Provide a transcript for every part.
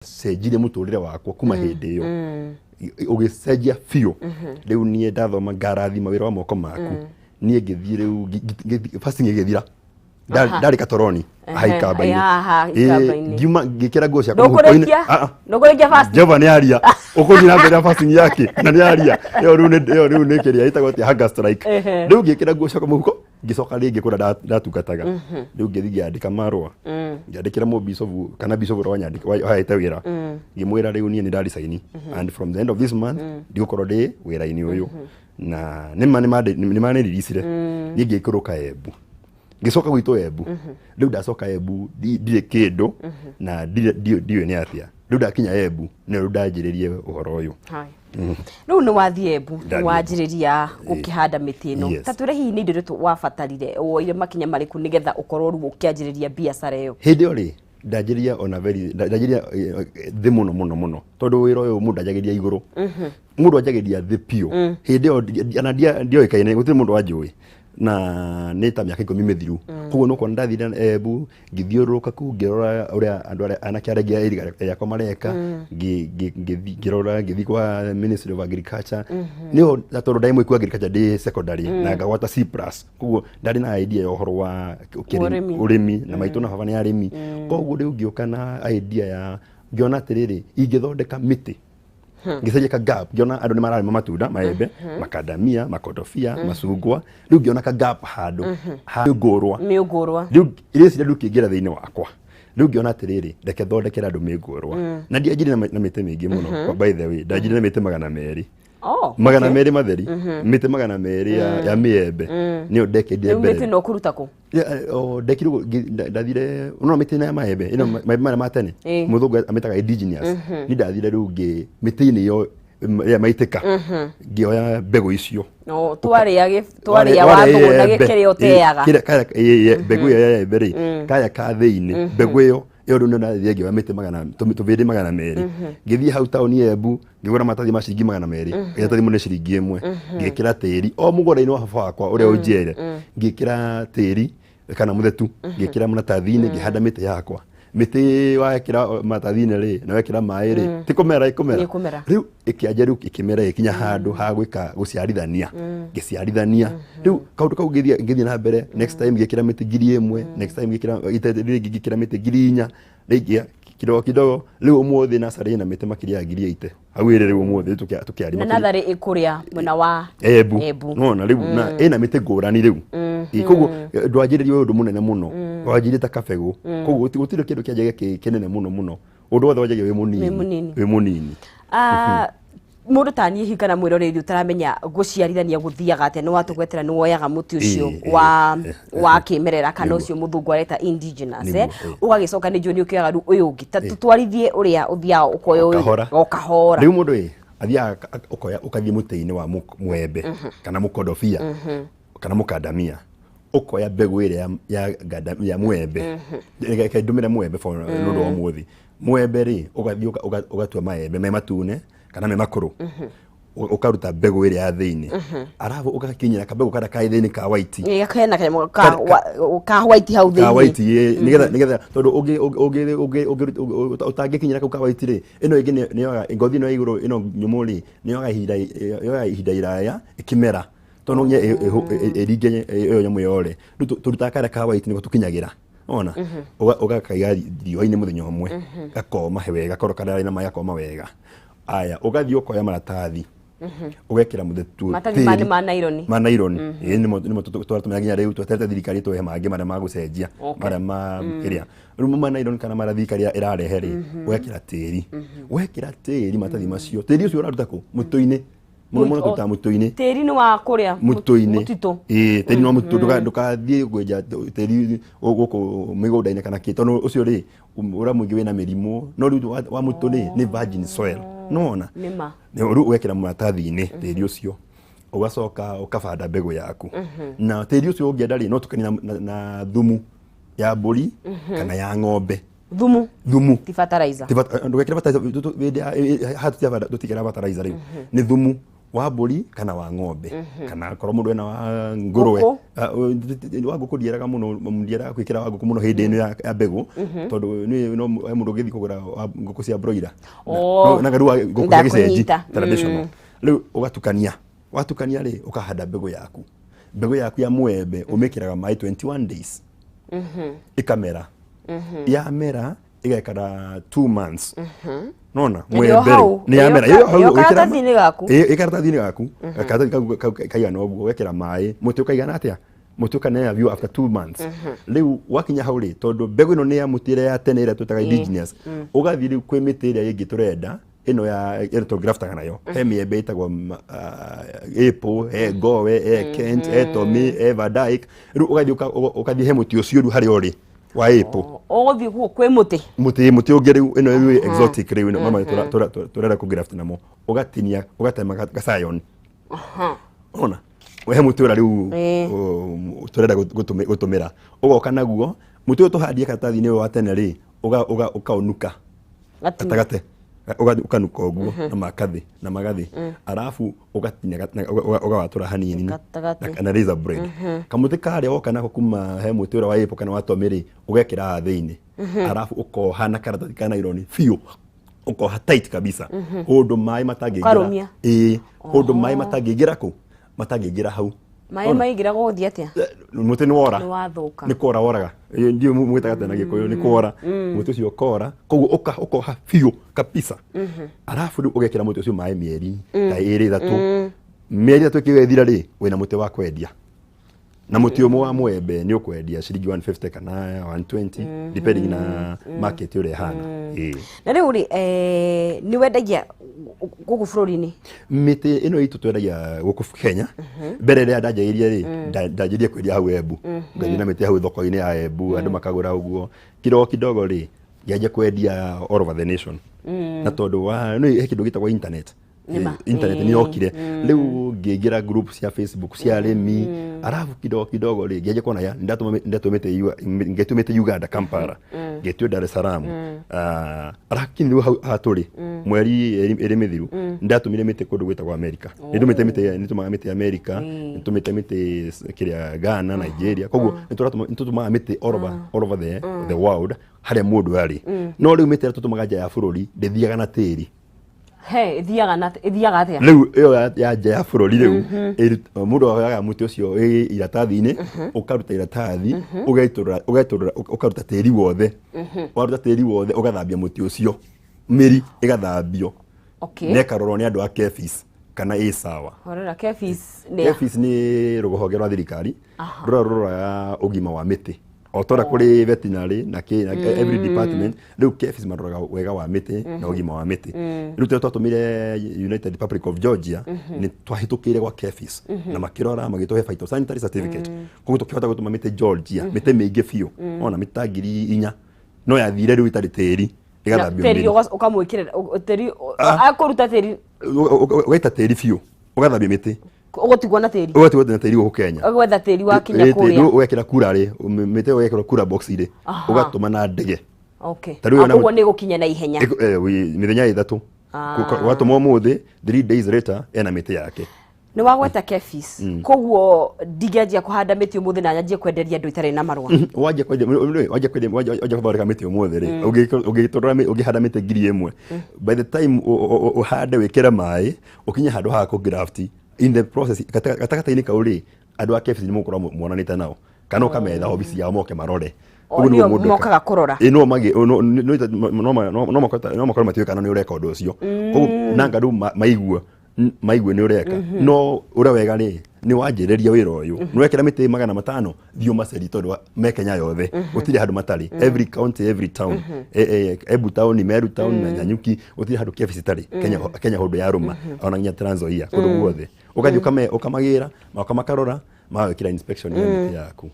Cenjire muturire wakwa kuma hindi iyo ugicenjia fiu riu nie ndathoma ngarathima wira wa moko maku nie ngithie riu fasting igithira ndari katoroni haikamba-ini ngiuma ngikira nguo cia kumuhuko-ini ndukurekia fasting Jehova ni aria ukuthi na mbere ya fasting yake na ni aria iyo riu ni kiria itagwo ati hunger strike riu ngikira nguo cia kumuhuko ngicoka ringi kura ndatungataga riu ngithi ngiandika marua ngiandikira mu bishop kana bishop ro nyandika waite wira ngimwira riu nie ni ndari saini and from the end of this month ndigukorwo ndi wira-ini uyu na ni mane ririsire nie ngikuruka Embu ngicoka gwitũ Embu riu ndacoka Embu ndire kindu na ndiwe ni atia riu ndakinya Embu ni riu ndanjiririe uhoro uyu riu ni wathie Embu wanjiriria gukihanda miti ino tatwire hihi ni ndio wafatarire woire makinya mariku nigetha ukorwo riu ukianjiriria biacara iyo hindi ori ndanjiriria ona ndanjiriria thi muno tondu wira uyu mundu anjagiria iguru mundu anjagiria thi piu hindi o ana ndioikaine gutiri mundu anjui na neta miaka 10 mithiru koguo no kwenda ndathira Embu ngithiuruka ku ngirora uria andu anake arengia iriga yakwa mareka ngirora ngithi kwa Ministry of Agriculture niho tondu ndai mwikua agriculture ndi secondary na ngawata C+ koguo ndari na idea ya uhoro wa urimi na maitu na baba ni arimi koguo riu ngioka na idea ya ngiona atiriri ingithondeka miti ngicenjia ka gap ngiona andu ni mararima matunda maembe makadamia makodofia macungwa riu ngiona ka gap handu miungurwa riu ireci ndu kingira thiini wakwa riu ngiona atiriri reke thondekera andu miungurwa na ndianjire na miti mingi muno by the way ndanjire na miti 200 200 matheri miti 200 ya miembe niyo ndekendie mbere miti no kuruta ku ndekiru ndathire uno miti na maembe ino maembe ma tene muthungu ametaga indigenous ni ndathire riu miti-ini yo ya maitika ngioya mbegu icio twaria wathu na gikiri uteaga mbegu ya mbere kaya ka thiini mbegu iyo riu ndathire ngioya miti 200 ngithie hau tauni Embu ngigura matathi ma ciringi 200 getathi mune ciringi 1 ngikira tiri o mugora-ini wa baba wakwa uria unjere ngikira tiri kana muthetu ngikira matathi-ini ngihanda miti yakwa miti wakira matathi-ini ri na wekira mai ri tikumera riu ikianja riu ikimera ikinya handu ha gwika guciarithania ngiciarithania riu kaundu kau ngithie na mbere next time ngikira miti 1000 next time ngikira miti 4,000 ringi kidogo riu umuthi nasari na miti makiria 8,000 hau iri riu umuthi tukiarima na nathari ikuria mwena wa Embu no riu na ina miti ngurani riu koguo ndwanjiririe undu munene muno wanjirite kabegu koguo gutire kindu kianjagia kinene muno undu wothe wanjagia wi munini mundu tani hihi kana mwiroreri utaramenya guciarithania guthiaga atia ni watugwetera ni woyaga muti ucio wa kimerera kana ucio muthungu areta indigenous ugagicoka ni joni ukioyaga riu uyu ungi tutwarithie uria uthia ukoya ukahora riu mundu athia ukoya ukathie muti-ini wa mwembe kana mukodofia kana mukadamia ukoya mbegu iria ya mwembe reke ndumire mwembe for nundu wa muthi mwembe ri ugathie ugatua maembe me matune kana me makuru ukaruta mbegu iria ya thiini arabu ugakinyira kabegu kada kai thiini ka white kana ka white hau thiini ka white nigetha tondu utangikinyira ka white ri ino ingi ni yoga ngothi no iguru ino nyumuri ni yoga ihinda iraya ikimera tondu nye eringe iyo nyamu yore turuta kare ka white niko tukinyagira ona ugakaiga riũa-inĩ mũthenya ũmwe gakoma wega gakorwo na mai gakoma wega aya ugathie ukoya maratathi ugekira muthetu matathi ma naironi nimo twatumira nginya riu tweterete thirikari tuhe mangi maria magucenjia maria ma kiria riu ma naironi kana maria thirikari irarehe ri ugekira tiri matathi macio tiri ucio uraruta ku mutu-ini muno tuta mutu-ini tiri ni wa kuria mutitu tiri no mutu ndukathie gwenja tiri guku migunda-ini kana ki tondu ucio ri ura mwingi wina mirimu no riu wa mutu ni virgin soil nona nima riu ugekira maratathi-ini tiri ucio ugacoka ukabanda mbegu yaku na tiri ucio ungienda ri no tukania na thumu ya mburi kana ya ng'ombe thumu ti fertilizer ndugekira fertilizer hatu tia tutikira fertilizer riu ni thumu wa mburi kana wa ng'ombe kana korwo mundu ena wa nguruwe wa nguku ndieraga muno ndieraga kwikira wa nguku muno hindi ino ya mbegu tondu ni no mundu ngithi kugura nguku cia broiler na garu nguku cia gicenji traditional riu ugatukania watukania ri ukahanda mbegu yaku ya muembe umikiraga mai 21 days ikamera ya mera igekara 2 months nona mwembe ni yamera iyo karatathini gaku ikaratathini gaku kaigana oguo wekera mai muti ukaigana atia muti ukanea view after 2 months riu wakinya hau ri tondu mbegu ino ni ya mutire ya tene ira tutaga indigenous ugathiri kwi miti ira ingi turenda ino ya graftaga nayo he miembe itagwo apple gowe kent tommy Vandyke riu ugathi he muti ucio ru hari ori wa apple othi guo kwi muti ungi riu ino yu exotic riu ino mama turera ku graft namo ugatinia ugatema gasayon ona we muti ura riu turera gutumira ugoka naguo muti utuhandie karatathi-ini wa tene ri ukaunuka gatagate ukanuka oguo na magathi arafu ugatinia ugawatura hanini na razor blade kamuti karia woka nako kuma he muti ura wa ipo kana wa tomiri ugekira thiini arafu ukoha na karatathi kana ironi fiu ukoha tight kabisa hundu mai matangigira hundu mai matangigira ku matangigira hau mai maigira guthi atia muti ni wora ni wathuka ni kora woraga ndio mwitaga tena gikuyu ni kora muti ucio kora koguo ukoha fiu kabisa arafu ugekira muti ucio mai mieri ta iri thatu mieri thatu kigethira ri wina muti wa kwendia na muti umwe wa mwembe ni ukwendia ciringi 150 kana 120 depending na market ure hana na riu ri ni wendagia guku bururi-ini miti ino itu twendagia guku Kenya mbere ria ndajagirie ri ndajirie kwendia hau Embu ngathie na miti hau thoko-ini ya Embu andu makagura uguo kidogo ri ngianjia kwendia all over the nation na tondu wa ni kindu gitagwo internet ni okire riu ngiingira group cia Facebook cia arimi arafu kidogo ri ngianjia kuona ya ngetumite Uganda Kampala ngetio Dar es Salaam arakini riu haturi mweri iri mithiru ndatumire mite kundu gwitagwo America nitumaga mite America nitumite mite kiria Ghana Nigeria koguo nitutumaga mite all over the world haria mundu ari no riu mite tutumaga nja ya bururi ndithiaga na tiri ithiaga atia riu iyo ya nja ya bururi riu mundu oyaga muti ucio iratathi-ini ukaruta iratathi ukaruta tiri wothe waruta tiri wothe ugathambia muti ucio miri igathambio nekarorwo ni andu a KEPHIS kana sawa horera KEPHIS ni rugonge rwa thirikari rura ugima wa miti otora kuri veterinary na every department riu KEPHIS maroraga wega wa miti na ugima wa miti riu twatumire United Republic of Georgia ni twahitukire kwa KEPHIS na makirora magituhe phytosanitary certificate koguo tukihota gutuma miti Georgia miti mingi fiu ona mitangiri 4 no yathire riu itari tiri igathambio tiri ukamwikirira tiri akuruta tiri ugaita tiri fiu ugathambia miti ugotigwo na tiri guku Kenya ugwetha tiri wa kinya kuria ugekira kura ri mite ugekira kura box ri ugatuma na ndege uguo ni gukinya na ihenya mithenya 3 watuma umuthi 3 days later ena miti yake ni wagweta KEPHIS koguo ndigeanjia kuhanda miti umuthi na nyanjie kwenderia andu itari na marua wajia kubarika miti umuthi ri ugihanda miti 1000 by the time uhande wikira mai ukinya handu ha ku graft in the process katakata-ini kauri andu a KEPHIS ni mukura muonanite nao kana ukametha ofisi yao moke marore uguo mokaga kurora no magi no makora matiwekana ni ureka undu ucio koguo nanga ndu maigue ni ureka no ura wega ri ni wanjiriria wira uyu ni wekira miti 500 thio maceri tondu me Kenya yothe gutiri handu matari every county every town Embu town Meru town na Nyanyuki gutiri handu KEPHIS tari Kenya hundu ya ruma ona nginya Trans Nzoia kundu guothe ukathi ukamagira makamakarora magwikira inspection ya miti yaku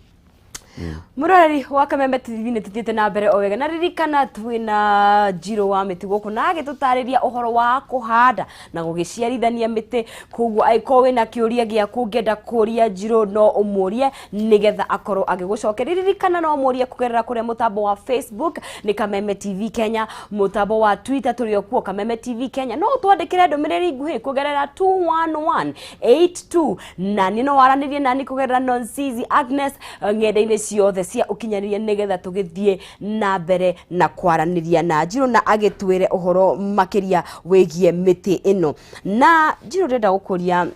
Muroreri wa Kameme TV nĩ tũthiĩte na mbere o wega na ririkana twĩna Njirũ wa mĩtĩ gũkũ na agĩtũtarĩria ũhoro wa kũhanda na gũgĩciarithania mĩtĩ, koguo angĩkorwo wĩna kĩũria gĩaku ũngĩenda kũria Njirũ no ũmũrie nĩgetha akorwo agĩgũcokeria. Ririkana no ũmũrie kũgerera kũrĩa mũtambo wa Facebook nĩ Kameme TV Kenya, mũtambo wa Twitter tũrĩ okuo Kameme TV Kenya, no ũtwandĩkĩre ndũmĩrĩri nguhĩ kũgerera 21182 na nĩ no waranĩrie nani kũgerera Nonsizi Agnes ng'enda-inĩ ciothe cia ũkinyanĩria nĩgetha tũgĩthiĩ na mbere na kwaranĩria na Njirũ na agĩtwĩre ũhoro makĩria wĩgiĩ mĩtĩ ĩno. Na Njirũ ndĩrenda gũkũria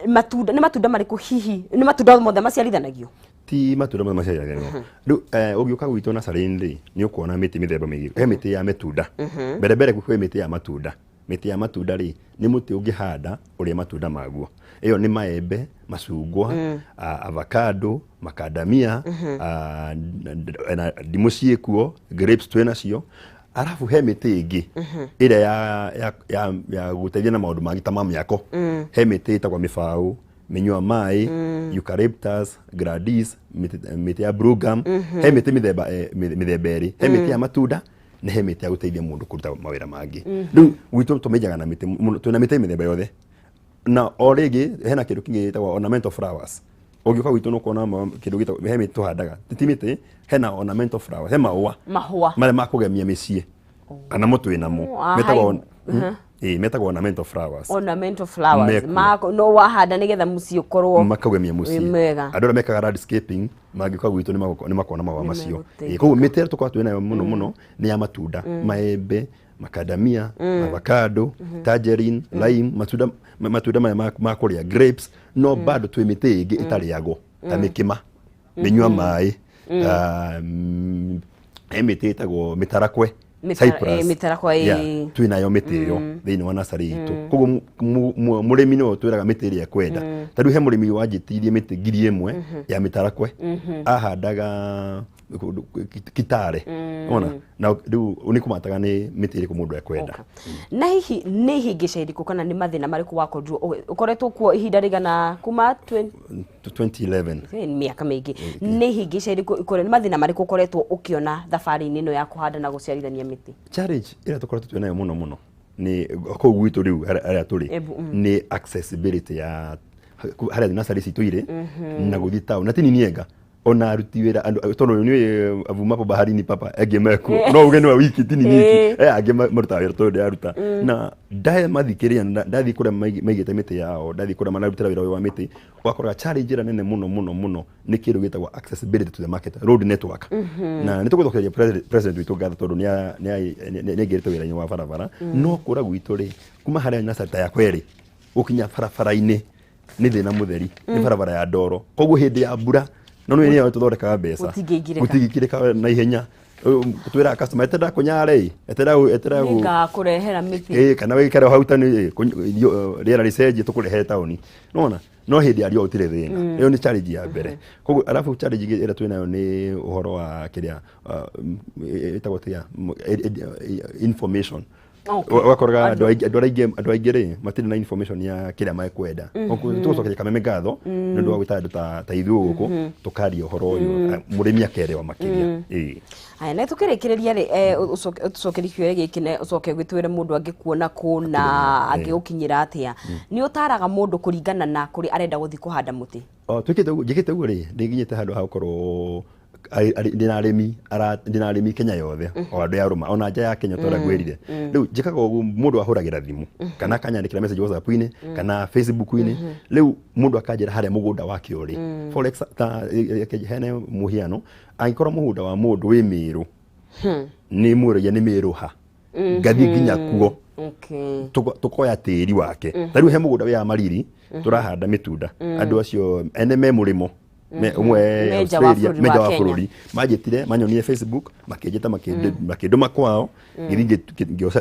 matunda, nĩ matunda marĩkũ hihi, nĩ matunda mothe maciarithanagio? Ti matunda mothe maciarithanagio. Rĩu ũngĩũka gwitũ nacarĩ-inĩ nĩ ũkuona mĩtĩ mĩthemba mĩingĩ. He mĩtĩ ya mĩtunda, mbere mbere kwĩ mĩtĩ ya matunda. Mĩtĩ ya matunda rĩ nĩ mũtĩ ũngĩhanda ũrĩa matunda maguo. Ĩyo nĩ maembe, macungwa, avocado, macadamia, ndimũ ciĩkuo, grapes twĩnacio. Arabu he mĩtĩ ĩngĩ ĩrĩa ya gũteithia na maũndũ mangĩ ta ma mĩako. He mĩtĩ ĩtagwo mĩbaũ, mĩnyua maĩ, eucalyptus, gladys, mĩtĩ ya blue gum. He mĩtĩ mĩthemba ĩrĩ. He mĩtĩ ya matunda na he mĩtĩ ya gũteithia mũndũ kũruta mawĩra mangĩ. Rĩu gwitũ tũmenyaga na mĩtĩ, twĩna mĩtĩ mĩthemba yothe. Na o rĩngĩ hena kĩndũ kĩngĩ gĩtagwo ornamental flowers. Ũngĩũka gwitũ nĩ ũkuona kĩndũ gĩtagwo, he mĩtĩ tũhandaga, ti mĩtĩ, hena ornamental flowers, he mahũa marĩa ma kũgemia mĩciĩ kana mũtwe namo metagwo ornamental flowers. Ornamental flowers no wahanda nĩgetha mũciĩ ũkorwo makagemia mũciĩ. Andũ arĩa mekaga landscaping mangĩũka gwitũ nĩ makona mahũa macio. Koguo mĩtĩ ĩrĩa tũkoragwo twĩnayo mũno mũno nĩ ya matunda, maembe, macadamia, avocado, tangerine, lime, matunda maya ma kũrĩa, grapes. No bado twĩ mĩtĩ ĩngĩ ĩtarĩagwo ta mĩkĩma, mĩnyua maĩ, he mĩtĩ ĩtagwo mĩtarakwe, Cyprus. Twĩnayo mĩtĩ ĩyo thĩinĩ wa nasarĩ itũ. Koguo mũrĩmi no twĩraga mĩtĩ ĩrĩa ekwenda. Ta rĩu he mũrĩmi wanjĩtirie mĩtĩ 1000 ya mĩtarakwe, ahandaga Kitale. Ona na rĩu nĩ kũmataga nĩ mĩtĩ ĩrĩkũ mũndũ ekwenda. Na hihi nĩ ihĩngĩca irĩkũ kana nĩ mathĩna marĩkũ wakorirwo ũkoretwo kuo ihinda rĩigana kuma 2011? Mĩaka mĩingĩ. Nĩ ihĩngĩca irĩkũ, nĩ mathĩna marĩkũ ũkoretwo ũkĩona thabarĩ-inĩ ĩno ya kũhanda na gũciarithania mĩtĩ? Challenge ĩrĩa tũkoretwo twĩnayo mũno mũno nĩ kũu gwitũ rĩu harĩa tũrĩ nĩ accessibility ya harĩa nasarĩ citũ irĩ na gũthiĩ town. Na tini nienga ona aruti wĩra tondũ nĩ avuma po baharini papa angĩ mekuo no uge nĩ wa wiki tini niki angĩ marutaga wĩra tondũ aruta. Na ndahe mathikĩrĩria ndathiĩ kũrĩa maigĩte mĩtĩ yao, ndathiĩ kũrĩa mararutĩra wĩra wa mĩtĩ, wakoraga challenge ĩrĩa nene mũno mũno mũno nĩ kĩndũ gĩtagwo accessibility to the market, road network. Na nĩ tũgũcokeria president witũ ngatho tondũ nĩ aingĩrĩte wĩra-inĩ wa barabara. No kũra gwitũ rĩ kuma harĩa nasarĩ ta yakwa ĩrĩ gũkinya barabara-inĩ nĩ thĩna mũtheri, nĩ barabara ya ndoro. Koguo hĩndĩ ya mbura no nĩ niyo tũthondekaga mbeca gũtingĩkĩrĩka na ihenya. Twĩraga customer etera kũnyare etera kũrehera mĩtĩ kana wĩikare hau tani rĩera rĩcenjie tũkũrehe taũni. No hĩndĩ ya riũa gũtirĩ thĩna. Ĩyo nĩ challenge ya mbere. Koguo arabu challenge ĩrĩa twĩnayo nĩ ũhoro wa kĩrĩa ĩtagwo tia information. Wakoraga andũ aingĩ rĩ matirĩ na information ya kĩrĩa mekwenda. Tũgũcokeria Kameme ngatho nĩ ũndũ wa gwĩta andũ ta ithuĩ gũkũ tũkaria ũhoro ũyũ mũrĩmi akerewa makĩria. Haya, na tũkĩrĩkĩrĩria rĩ ũcokeria kĩũria gĩkĩ ũcoke gwĩtwĩre mũndũ angĩkuona kũ na angĩgũkinyĩra atĩa, nĩ ũtaraga mũndũ kũringana na kũrĩ arenda gũthiĩ kũhanda mũtĩ? Njĩkĩte ũguo rĩ nĩnginyĩte handũ ha gũkorwo ndina arĩmi Kenya yothe o andũ ya rũma ona nja ya Kenya tũragwĩrire. Rĩu njĩkaga ũguo mũndũ ahũragĩra thimũ kana akanyandĩkĩra message WhatsApp-inĩ kana Facebook-inĩ. Rĩu mũndũ akanjĩra harĩa mũgũnda wake ũrĩ. For example hene mũhiano angĩkorwo mũgũnda wa mũndũ wĩ Mĩrũ nĩ mũragia nĩ Mĩrũ ha ngathiĩ nginya kuo tũkoya tĩri wake. Ta rĩu he mũgũnda wĩ Mariri tũrahanda mĩtunda, andũ acio ene me mũrĩmo umwe Australia meja wa bũrũri manjĩtire manyonire Facebook makĩnjĩta makĩndũma kwao gĩthiĩ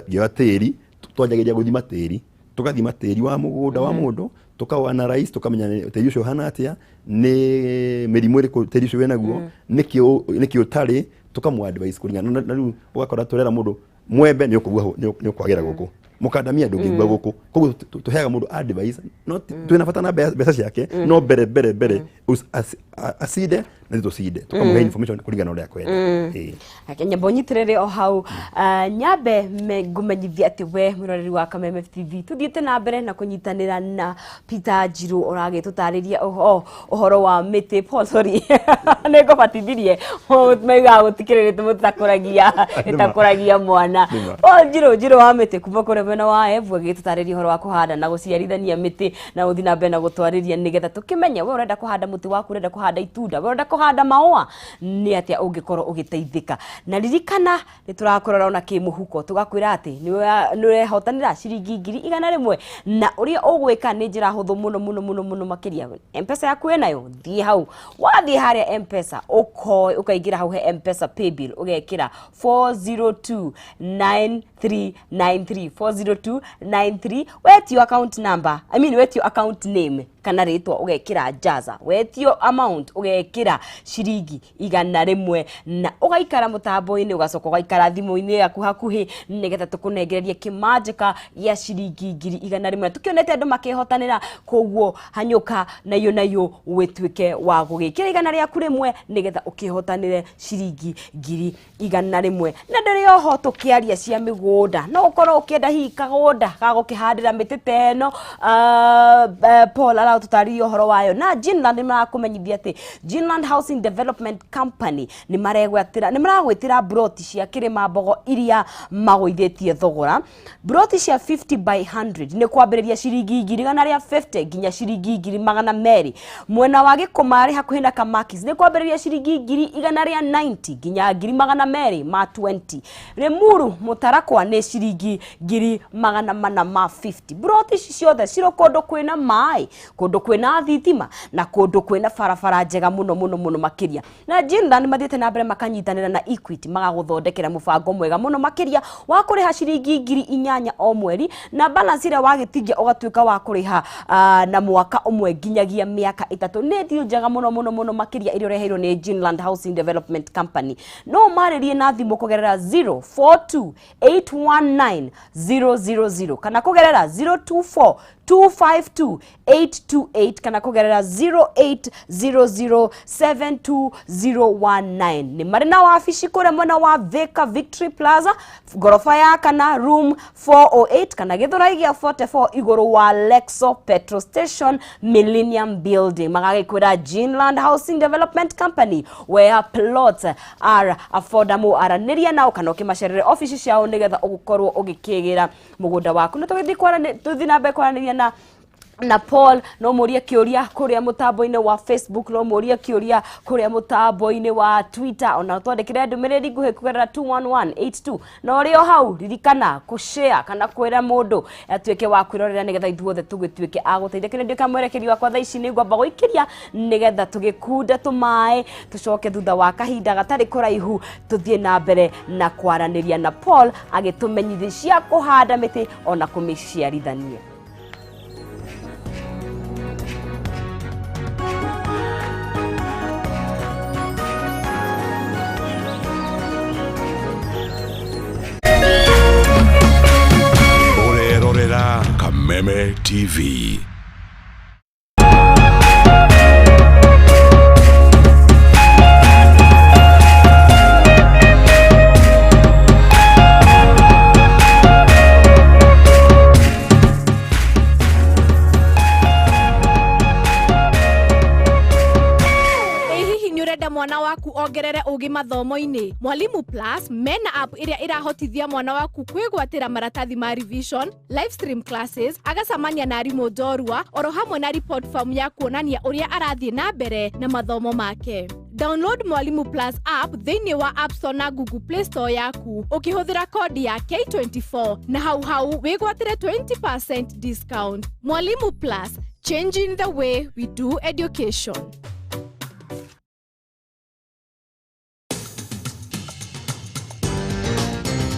ngĩoya tĩri twanjagĩria gũthima tĩri, tũgathima tĩri wa mũgũnda wa mũndũ tukawa analyze tukamenya tĩri ũcio hana atĩa, nĩ mĩrimũ ĩrĩkũ tĩri ũcio wĩnaguo, nĩkĩ ũtarĩ, tukamũ advice kũringana na rĩu ũgakora tũrera mũndũ mwembe nĩ ũkwagĩra gũkũ mukandamia ndungigwa guku koguo tuheaga mundu advice no twina bata na mbeca ciake no mbere acide na tucide tukamuhe information kulingana uria kwenda akenya bonyitirere o hau nyambe ngumenyithia ati we muroreri wa Kameme TV tuthiete na mbere na kunyitanira na Peter Njiru orage tutariria ohoro wa miti Paul sorry nego batithirie mega gutikirire mutakuragia mwana Paul Njiru wa miti kuma kure bena wa evu agitutariria ohoro wa kuhanda na guciarithania miti na uthi na mbere na gutwariria nigetha tukimenya we urenda kuhanda muti waku urenda kuhanda itunda we urenda kuhanda maua ni atia ungikorwo ugiteithika na ririkana ni turakorora ona kimuhuko tugakwira ati ni wehotanira ciringi 100 na uria ugwika ni njira huthu muno makiria M-Pesa yaku enayo thie hau wathie haria M-Pesa ukaingira hau he M-Pesa paybill ugekira 4029393 40293 wetio account number wetio account name kana ritwa ugekira jaza wetio amount ugekira ciringi 100 na ugaikara mutambo-ini ugacoka ugaikara thimu-ini yaku hakuhi nigetha tukunengererie kimajika ya ciringi 100 tukionete andu makihotanira koguo hanyuka nayo wetwike wa gugikira 100 riaku rimwe nigetha ukihotanire ciringi 100 na ndiri oho tukiaria cia migunda no ukorwo ukienda hihi kagunda gagukihandira miti teno Paul ala tutari ohoro wayo na Ginland ni marakumenyithia ati Ginland Housing Development Company ni maragwitira broti cia kirima mbogo iria magoithetie thogora broti cia 50 by 100 ni kwambiriria ciringi 150 nginya ciringi 200 mwena wa Gikumari hakuhi na Kamakis ni kwambiriria ciringi 190 nginya 200 ma 20 Limuru Mutarakwa ni ciringi 450 broti ciothe ciro kondo kwina mai kondo kwina thitima na kondo kwina farafara njega muno makiria na Ginland mathiete na mbere makanyitanira na Equity magaguthondekera mubango mwega muno makiria wa kuriha ciringi 8,000 o mweri na balance ira wagitigia ugatuika wa kuriha na mwaka umwe nginyagia miaka 3 ni deal njega muno makiria irio reheirwo ni Ginland Housing Development Company no maririe na thimu kugerera 04281900 kana kugerera 0242522828 kana kugerera 0800720019 ni marina wa afici kure mwena wa Thika Victory Plaza gorofa ya kana room 408 kana Githurai gia 44 iguru wa Lexo Petrol Station Millennium Building magagikwira Ginland Housing Development Company where plots are affordable araniria nao kana ukimacerere office ciao nigetha ugukorwo ugikigira mugunda waku no tuthi na mbe kwaraniria na Paul no muria kiuria kuria mutambo-ini wa Facebook no muria kiuria kuria mutambo-ini wa Twitter ona twandikire ndumiriri nguhi kugerera 21182 no rio hau ririkana kushare kana kwira mundu atuike wa kwirorera nigetha ithuothe tugituike aguteithia ndika mwerekeri wakwa thaa ici ni ngwamba guikiria nigetha tugikunda tumae tucoke thutha wa kahinda gatari kuraihu tuthie na mbere na kwaraniria na Paul agitumenyithia kuhanda miti ona kumiciarithania Kameme TV. Mwana waku ongerere ugi mathomo-ini Mwalimu Plus mena app iria irahotithia mwana waku kwigwatira maratathi ma revision live stream classes agacamania na arimũ njorua oro hamwe na report form ya kuonania uria arathie na mbere na mathomo make. Download Mwalimu Plus app thĩinĩ wa App Store na Google Play Store yaku ukihũthĩra kodi ya K24 na hau wigwatire 20% discount. Mwalimu Plus, changing the way we do education.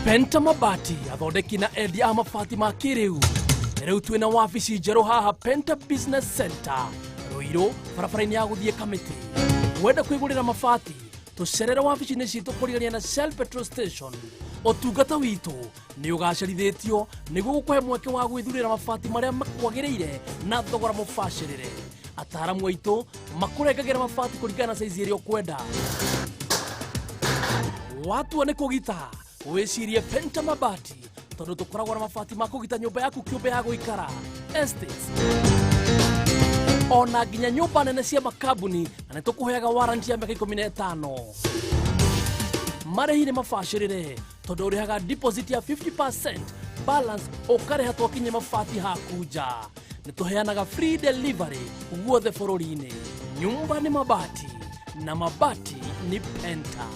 Penta Mabati athondeki na endia a mabati ma kiriu riu twina wabici njeru haha Penta Business Center Ruiru barabara-ini ya guthie Kamiti wenda kwigurira mabati tucerere wabici-inĩ citũ kũrigania na Shell Petrol Station. Ũtungata witũ nĩ ũgacĩrithĩtio nĩguo gũkũhe mweke wa gwĩthurĩra mabati marĩa makwagĩrĩire na thogora mũbacĩrĩre. Ataaramu aitũ makũrengagĩra mabati kũringana na saizi ĩrĩa ũkwenda. Watua nĩ kũgita wĩcirie Penta Mabati tondũ tũkoragwo na mabati ma kũgita nyũmba yaku kĩũmbe ya gũikara, estates, ona nginya nyũmba nene cia makambuni, na nĩ tũkũheaga warranty ya mĩaka 15. Marĩhi nĩ mabacĩrĩre tondũ ũrĩhaga deposit ya 50%, balance ũkarĩha twakinye mabati haku nja. Nĩ tũheanaga free delivery guothe bũrũri-inĩ. Nyũmba nĩ mabati na mabati ni Penta.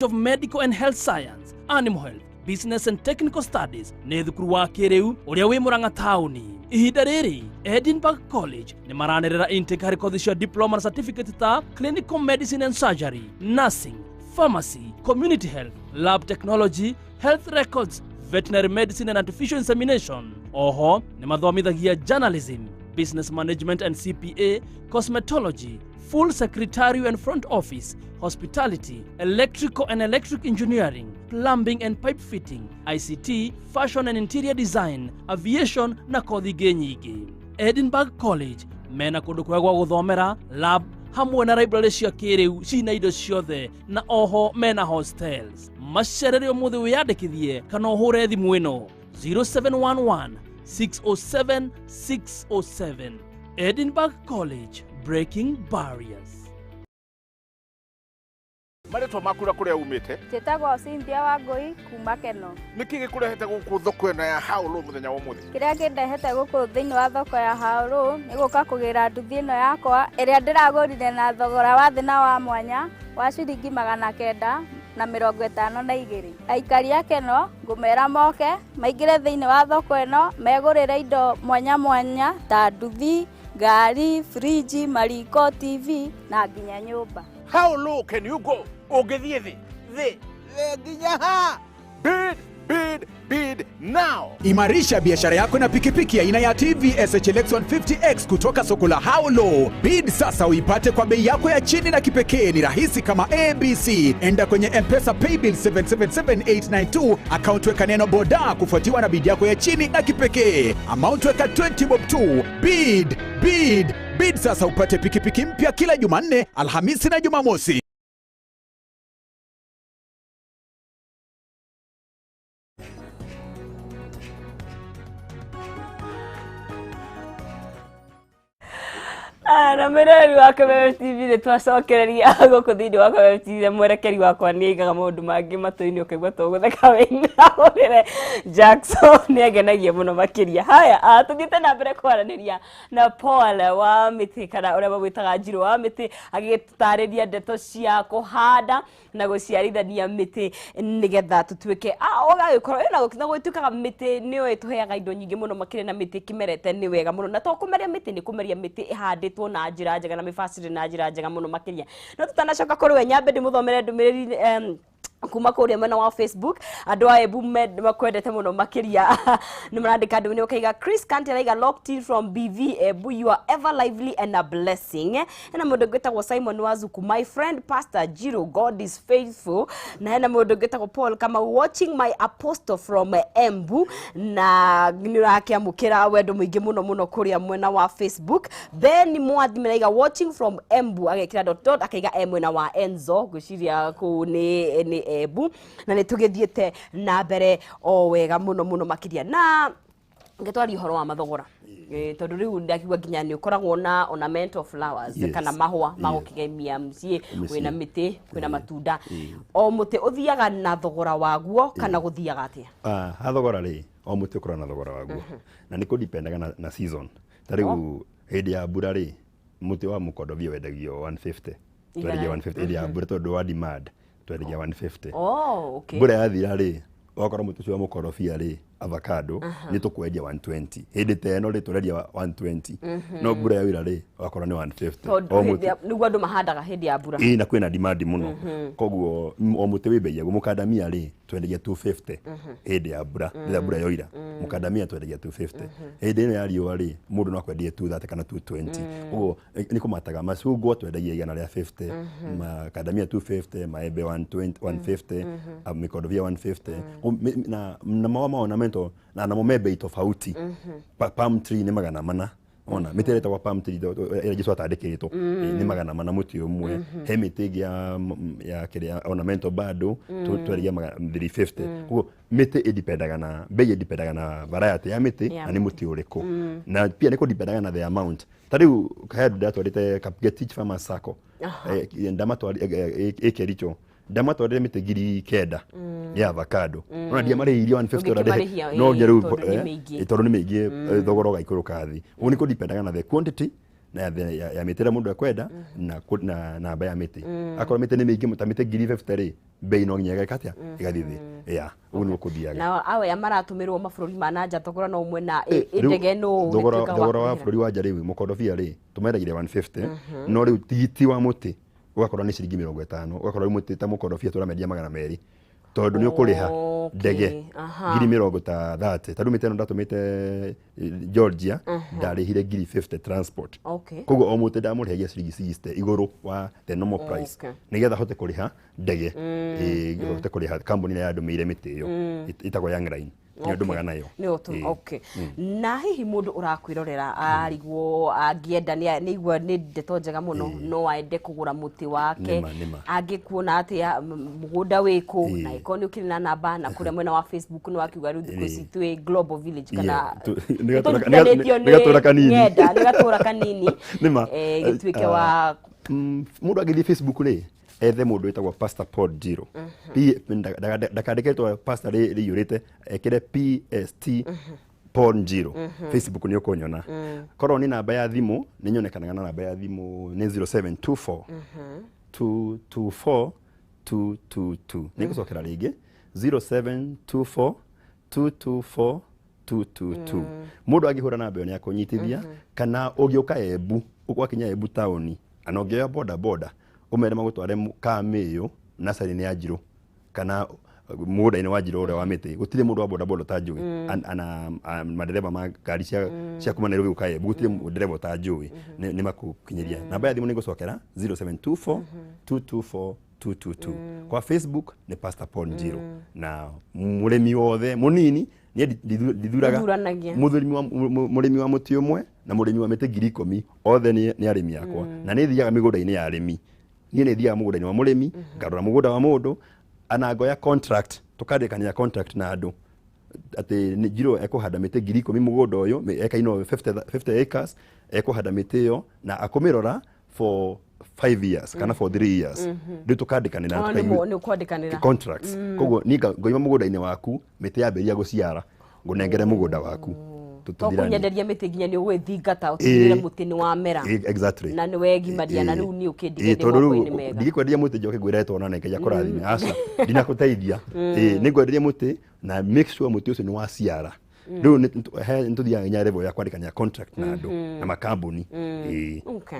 Of Medical and Health Science, Animal Health, Business and Technical Studies nĩ thukuru wa kĩrĩu ũrĩa wĩ Murang'a taũni. Ihinda rĩrĩ Edinburgh College nĩ maranĩrĩra intake harĩ kothi cia diploma na certificate ta Clinical Medicine and Surgery, Nursing, Pharmacy, Community Health, Lab Technology, Health Records, Veterinary Medicine and Artificial Insemination. Oho nĩ mathomithagia Journalism, Business Management and CPA, Cosmetology, Full Secretarial and Front Office, Hospitality, Electrical and Electric Engineering, Plumbing and Pipe Fitting, ICT, Fashion and Interior Design, Aviation na kothi ingĩ nyingĩ. Edinburgh College mena kũndũ kwega gwa gũthomera, lab hamwe na library cia kĩrĩu cina indo ciothe, na oho mena hostels. Macerere ũmũthĩ wĩyandĩkithie kana ũhũre thimũ ĩno 0711 607 607. Edinburgh College, breaking barriers. Marĩtwa makura kũrĩa umĩte? Njĩtagwo Cynthia Wangũi kuma Keno. Nĩkĩ gĩkũrehete gũkũ thoko ĩno ya Haũlũ mũthenya wa ũmũthĩ? Kĩrĩa kĩndehete gũkũ thĩinĩ wa thoko ya Haũlũ nĩ gũka kũgĩra nduthi ĩno yakwa ĩrĩa ndĩragũrire na thogora wa thĩ na wa mwanya wa ciringi 952. Aikari a Keno ngũmera moke maingĩre thĩinĩ wa thoko ĩno megũrĩre indo mwanya mwanya ta nduthi, ngari, friji, mariko, TV na nginya nyũmba. How low can you go? Ũngĩthiĩ thĩ nginya ha. Bid now. Imarisha biashara yako na pikipiki aina ya TVS HLX 150X kutoka soko la Haolo. Bid sasa uipate kwa bei yako ya chini na kipekee. Ni rahisi kama ABC. Enda kwenye M-Pesa Paybill 777892, account weka neno boda kufuatiwa na bid yako ya chini na kipekee. Amount weka 20 bob tu. Bid sasa upate pikipiki mpya kila Jumanne, Alhamisi na Jumamosi. Na mwereri wa Kameme TV nĩ twacokereria gũkũ thĩinĩ wa Kameme TV. Mwerekeri wakwa nĩ aigaga maũndũ mangĩ matũ-inĩ ũkaigua tũgũtheka wĩna Jackson nĩ agenagia mũno makĩria. Haya, tũthiĩte na mbere kwaranĩria na Paul wa Mĩtĩ kana ũrĩa magwĩtaga Njirũ wa Mĩtĩ agĩtarĩria ndeto cia kũhanda na gũciarithania mĩtĩ nĩgetha tũtuĩke ũgagĩkorwo na gwĩtuĩkaga mĩtĩ nĩyo ĩtũheaga indo nyingĩ mũno makĩria na mĩtĩ kĩmerete nĩ wega mũno, na to kũmeria mĩtĩ nĩ kũmeria mĩtĩ ĩhandĩtwo na njĩra njega na mĩbacĩrĩre na njĩra njega mũno makĩria. No tutanacoka kũrĩ we nyambe ndĩmũthomere ndũmĩrĩri kuma kũrĩa mwena wa Facebook. Andũ a Embu makwendete mũno makĩria nĩ marandĩka ndũmĩrĩri ũkaiga Chris Kanti araiga locked in from BV Embu, you are ever lively and a blessing. Hena mũndũ ũngĩtagwo Simon Wazuku, my friend Pastor Jiro, God is faithful. Na hena mũndũ ũngĩtagwo Paul kama watching my apostle from Embu, na nĩ ũrakĩamũkĩra wendo mũingĩ mũno kũrĩa mwena wa Facebook. Ben Mwathi maraiga watching from Embu agekĩra dot akaiga mwena wa Enzo gwĩciria kũ nĩ Embu, na nĩ tũgĩthiĩte na mbere o wega mũno makĩria. Na ngĩtwaria ũhoro wa mathogora tondũ rĩu ndakigua nginya nĩ ũkoragwo na ornamental flowers kana mahũa magũkĩgemia mũciĩ, wĩna mĩtĩ, kwĩna matunda. O mũtĩ ũthiaga na thogora waguo kana gũthiaga atĩa? Thogora rĩ, o mũtĩ ũkoragwo na thogora waguo, na nĩ kũdipendaga na season. Ta rĩu hĩndĩ ya mbura rĩ, mũtĩ wa mũkondobia wendagio 150, twendagia 150 hĩndĩ ya mbura tondũ wa demand twendagia 150. Okay. Mbura yathira rĩ, wakorwo mũtĩ ũcio wa mũkorobia rĩ avocado ni tukwendia 120 hindi teno ri turendia 120 no mbura ya wira ri wakora ni 150 niguo andu mahandaga hindi ya mbura na kwina demand muno koguo o muti wi bei mukadamia ri twendagia 250 hindi ya mbura rira mbura yoira mukadamia twendagia 250 hindi ino ya riua ri mundu no akwendie 230 kana 220 koguo ni kumataga macungwa twendagia 150 makadamia 250 maembe 120 150 mikorobia 150 na mawa ornamental na momebe tofauti palm tree ni 400 ona mitereta kwa palm tree ira giswa tandikirito ni 400 muti umwe he miti ya kiria ornamental bado twerigia 350 kugo miti idipendaga na bei idipendaga na variety ya miti na ni muti uriku na pia niko dipendaga na the amount tariu kahead that orite Kapgetich Farmers Sacco ndama twari ekericho ndama twari miti 9,000 ya avocado ona dia mari irio 150 orade no ngeru itondo ni meigi thogoro ga ikuru kathi uni ko dipendaga na the quantity na ya mitera mundu akwenda na namba ya miti akora miti ni meigi mutamite 50 bei no nyaga katia igathithi ya uni ukuthiaga na awe amaratumirwo mabururi mananja thogora no umwe na indege no thogora wa bururi wa njari mukodofia ri tumeragire 150 no riu tigiti wa muti ugakorwo ni ciringi 50 ugakorwo muti ta mukodofia turamendia 200 tondu ni ukuriha ndege 30 tadu eno ndatumite Georgia ndarihire 50 transport koguo o muti ndamurihagia ciringi 60 iguru wa the normal price nigetha hote kuriha ndege hote kuriha company ya ndumire miti iyo itagwo Young Line ni andu magana yo ni otu na hihi mundu urakwirorera arigwo angienda ni igwa ni ndeto njega muno no aende kugura muti wake angikuona atia mugunda wiku na ikoni ukiri na namba na kuria mwena wa Facebook ni wakiuga riu thiku ici twi Global Village kana nigatura kanini nigatura kanini gituike wa mundu agithi Facebook ri ethe mundu etagwo Pastor Paul Jiro ndakandiketwo pastor ri yurite ekire PST Paul Jiro Facebook ni ukonyona korwo ni namba ya thimu ni nyonekanaga na namba ya thimu ni 0724 224 222 nigucokera ringi 0724 224 222 mundu angihura namba ni akunyitithia kana ugiuka Embu ukwakinya Embu town anongea boda umere magutware Kameyo nasari ni Ajiro kana muda ine wajiro ore wa miti gutire mundu wa boda ta njui ana madereva ma gari cia kuma Nairobi ukaye gutire dereva ta njui ni makukinyiria namba ya thimu ni gucokera 0724 224 222 kwa Facebook ni Pastor Paul Njiro na muremi wothe munini ni dithuraga muremi wa muti umwe na muremi wa miti 10,000 othe ni aremi yakwa na ni thiaga migunda-ini ya aremi ni thiaga mugunda-ini wa muremi ngarora mugunda wa mundu anangoya contract tukandikania contract na andu ati ni Njiro ekuhanda miti 10,000 mugunda uyu ekaino 50 acres ekuhanda miti yo na akumirora for 5 years kana for 3 years ndio tukandikanira tukaigua contracts koguo nika ngoima mugunda-ini waku miti yambiria guciara ngunengere mugunda waku kunyenderia miti nginya ni ugwithingata utigire muti ni wa mera exactly na ni wegi madia na riu ni ukindigire moko-ini mega ndigikwenderia muti njoke ngwirete ona na ngeja kurathime aca ndinakuteithia ni ngwenderia muti na make sure muti ucio ni wa ciara riu ntuthiaga nya level ya kwandikania contract na andu na makambuni okay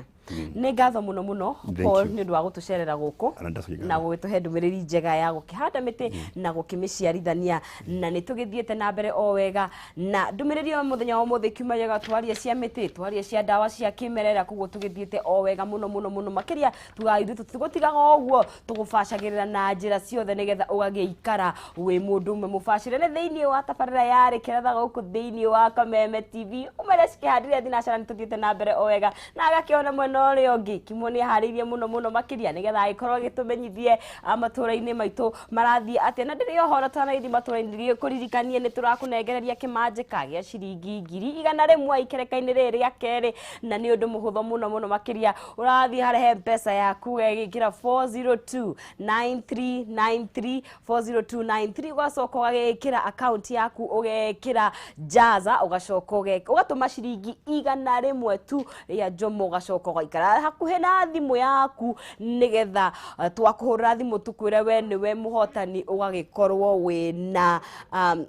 ni ngatho muno muno Paul ni ndu wa gutucerera guku na gwituhe ndumiriri njega ya gukihanda miti na gukimiciarithania na ni tugithiete na mbere o wega na ndumiriri wa muthenya wa muthi kiumaga twaria cia miti twaria cia ndawa cia kimerera kuguo tugithiete o wega muno makiria tugaithu tutigutigaga uguo tugubacagirira na njira ciothe nigetha ugagiikara wi mundu umwe mubacire ne thiini wa tabarira yari kiratha guku thiini wa Kameme TV umere cikihandire thinacara ni tuthiete na mbere o wega na agakiona mwena ore ongi kimoni haririe muno makiria nigetha agikorwo gitumenyithie amatura-ini maitu marathie atia na ndiri ohora twanaithie matura-ini kuririkanie ni turakunengereria kimanjika gia ciringi 100,000 ikereka-ini riri ria keri na ni undu muhutho muno makiria urathie harehe mpesa yaku ugekira 4029393 40293 ugacoka ugekira account yaku ugekira jaza ugacoka ugatuma ciringi 100 tu ya Jomo ugacoka ũgaikara hakuhĩ na thimũ yaku nigetha twakuhũra thimũ tukwĩre we nĩwe mũhotani ũgagĩkorwo wĩna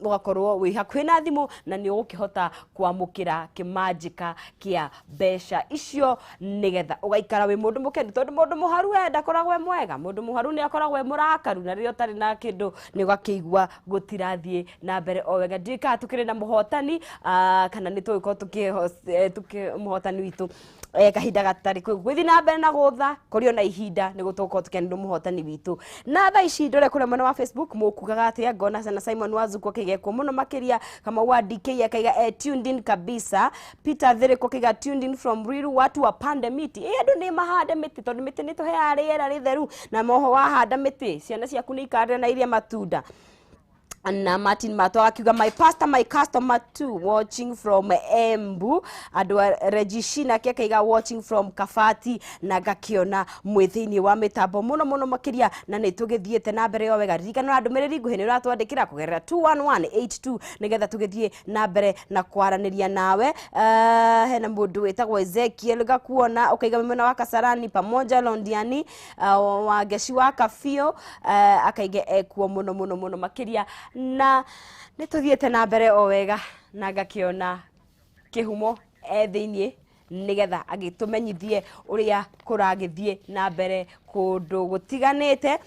ũgakorwo wĩ hakuhĩ na thimũ na nĩ ũgũkĩhota kwamũkĩra kĩmanjĩka kĩa mbeca icio nigetha ũgaikara wĩ mũndũ mũkenu tondũ mũndũ mũharu ndakoragwo mwega mũndũ mũharu nĩ akoragwo mũrakaru na rĩrĩa ũtarĩ na kĩndũ nĩ ũgakĩigua gũtirathiĩ na mbere o wega ndika tukĩrĩ na mũhotani kana nĩ tũgĩkorwo mũhotani witũ kahinda gatarĩ gũthiĩ na mbere na gũtha kũrĩ ona ihinda nĩ gũtũkorwo tũkenirwo mũhotani witũ na thaa ici ndore kũrĩa mwena wa Facebook mũkugaga atĩa ngona sana Simon Wazuko kĩgekwo mũno makĩria kama wa DK akaiga tuned in kabisa Peter Thereko kĩga tuned in from Ruiru watu wapande miti andũ nĩ mahande miti tondũ miti nĩ tũheaga rĩera rĩtheru na moho wahanda miti ciana ciaku nĩ ikarĩra na iria matunda na Martin Mato akiuga my pastor my customer too watching from Embu andũ Regina kĩkaiga watching from Kafati na gakiona mwĩthĩinĩ wa mĩtambo mũno makĩria na nĩ tũgĩthiĩte na mbere o wega ririkana ndũmĩrĩri nguhĩ nĩ ũratwandĩkĩra kũgerera 21182 nigetha tũgĩthiĩ na mbere na kwaranĩria nawe hena mũndũ wĩtagwo Ezekiel gakuona ukaiga mwena wa Kasarani pamoja Londiani wa Geci wa Kafio akaiga ekuo mũno makĩria na nĩ tũthiĩte na mbere o wega na gakiona kĩhumo thĩinĩ nigetha agĩtũmenyithie ũrĩa kũragĩthiĩ na mbere kũndũ gũtiganĩte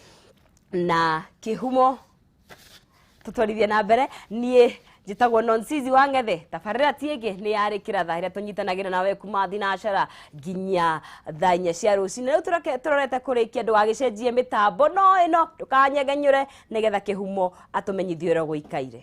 na kĩhumo tũtwarithie na mbere niĩ njĩtagwo Nonsizi wa Ngethe tabarĩra tiĩngĩ nĩ yarĩkĩra thaa ĩrĩa tũnyitanagĩra nawe kuma thinacara nginya thaa 4 cia rũcinĩ rĩu tũrorete kũrĩkia ndũgagĩcenjie mĩtambo no ĩno ndũkanyegenyũre nigetha kĩhumo atũmenyithie ũrĩa gũikaire.